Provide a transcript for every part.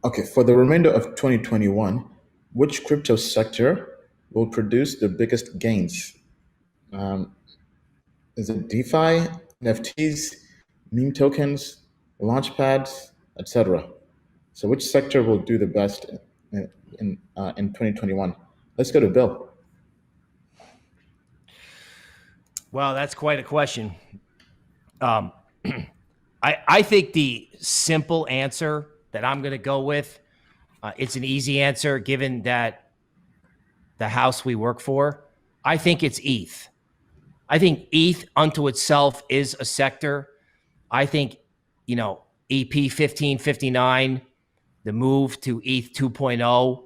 Okay, for the remainder of 2021, which crypto sector will produce the biggest gains? Um, is it DeFi, NFTs, meme tokens, launchpads, etc.? So, which sector will do the best in 2021? Let's go to Bill. Well, that's quite a question. Um, I think the simple answer that I'm going to go with, it's an easy answer given that the house we work for, I think it's ETH. I think ETH unto itself is a sector. I think, EP 1559, the move to ETH 2.0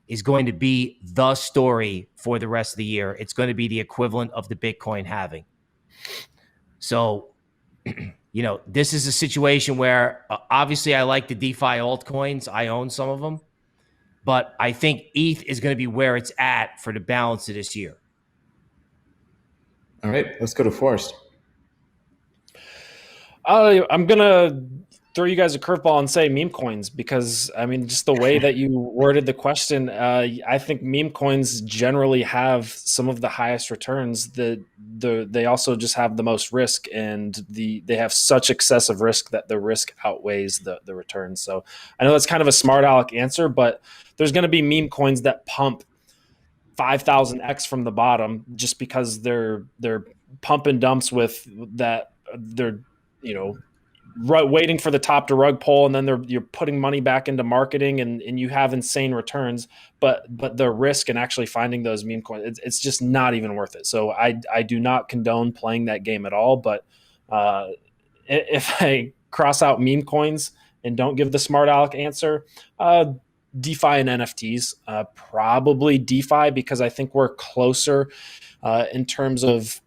is going to be the story for the rest of the year. It's going to be the equivalent of the Bitcoin halving. So, this is a situation where obviously I like the DeFi altcoins. I own some of them, but I think ETH is going to be where it's at for the balance of this year. All right, let's go to Forrest. I'm going to throw you guys a curveball and say meme coins because, I mean, just the way that you worded the question, I think meme coins generally have some of the highest returns. They also just have the most risk, and they have such excessive risk that the risk outweighs the returns. So I know that's kind of a smart aleck answer, but there's going to be meme coins that pump 5,000x from the bottom just because they're pump and dumps with that. They're waiting for the top to rug pull, and then you're putting money back into marketing, and you have insane returns. But the risk in actually finding those meme coins, it's just not even worth it. So I do not condone playing that game at all. But if I cross out meme coins and don't give the smart aleck answer, DeFi and NFTs, probably DeFi because I think we're closer in terms of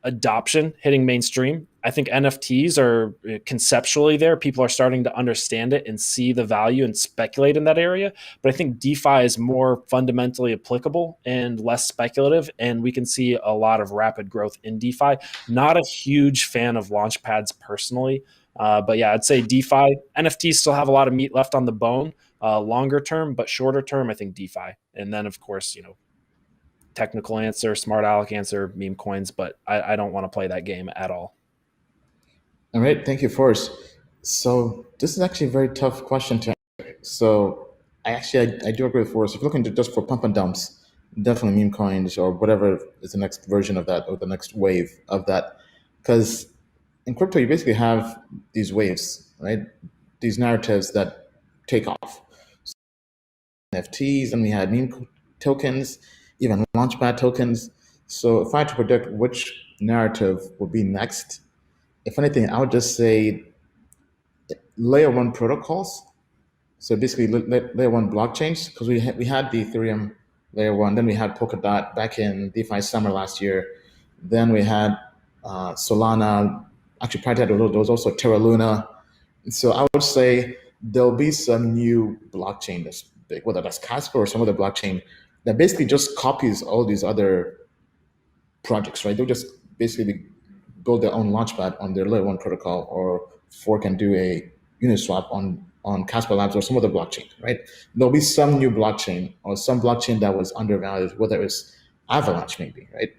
adoption hitting mainstream. I think NFTs are conceptually there. People are starting to understand it and see the value and speculate in that area. But I think DeFi is more fundamentally applicable and less speculative. And we can see a lot of rapid growth in DeFi. Not a huge fan of launchpads personally. But yeah, I'd say DeFi. NFTs still have a lot of meat left on the bone longer term, but shorter term, I think DeFi. And then, of course, technical answer, smart aleck answer, meme coins, but I don't want to play that game at all. All right, thank you, Forrest. So this is actually a very tough question to answer. So I do agree with Forrest. If you're looking to just for pump and dumps, definitely meme coins or whatever is the next version of that or the next wave of that. Because in crypto, you basically have these waves, right? These narratives that take off. NFTs, and we had meme tokens, even launchpad tokens. So if I had to predict which narrative will be next, if anything, I would just say layer one protocols. So basically layer one blockchains, because we had the Ethereum layer one, then we had Polkadot back in DeFi summer last year. Then we had Solana. Actually, prior to that, there was also Terra Luna. So I would say there'll be some new blockchain that's big, whether that's Casper or some other blockchain that basically just copies all these other projects, right? They'll just basically build their own launchpad on their layer one protocol or fork and do a Uniswap on Casper Labs or some other blockchain, right? There'll be some new blockchain or some blockchain that was undervalued, whether it's Avalanche maybe, right?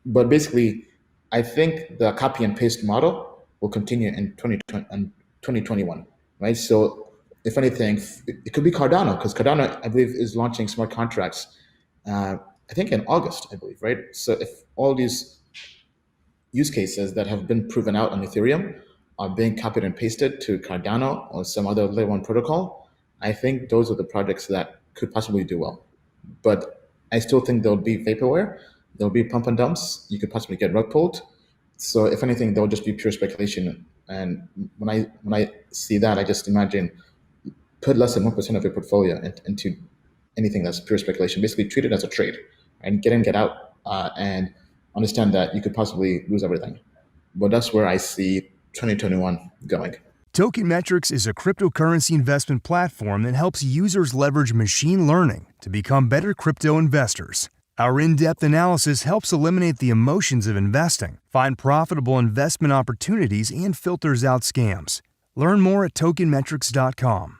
But basically, I think the copy and paste model will continue in 2020 and 2021, right? So if anything, it could be Cardano because Cardano, I believe, is launching smart contracts. I think in August, I believe, right? So if all these use cases that have been proven out on Ethereum are being copied and pasted to Cardano or some other layer one protocol, I think those are the projects that could possibly do well. But I still think there'll be vaporware, there'll be pump and dumps. You could possibly get rug pulled. So if anything, there'll just be pure speculation. And when I see that, I just imagine put less than 1% of your portfolio into anything that's pure speculation. Basically, treat it as a trade and get in, get out, and understand that you could possibly lose everything. But that's where I see 2021 going. Token Metrics is a cryptocurrency investment platform that helps users leverage machine learning to become better crypto investors. Our in-depth analysis helps eliminate the emotions of investing, find profitable investment opportunities, and filters out scams. Learn more at tokenmetrics.com.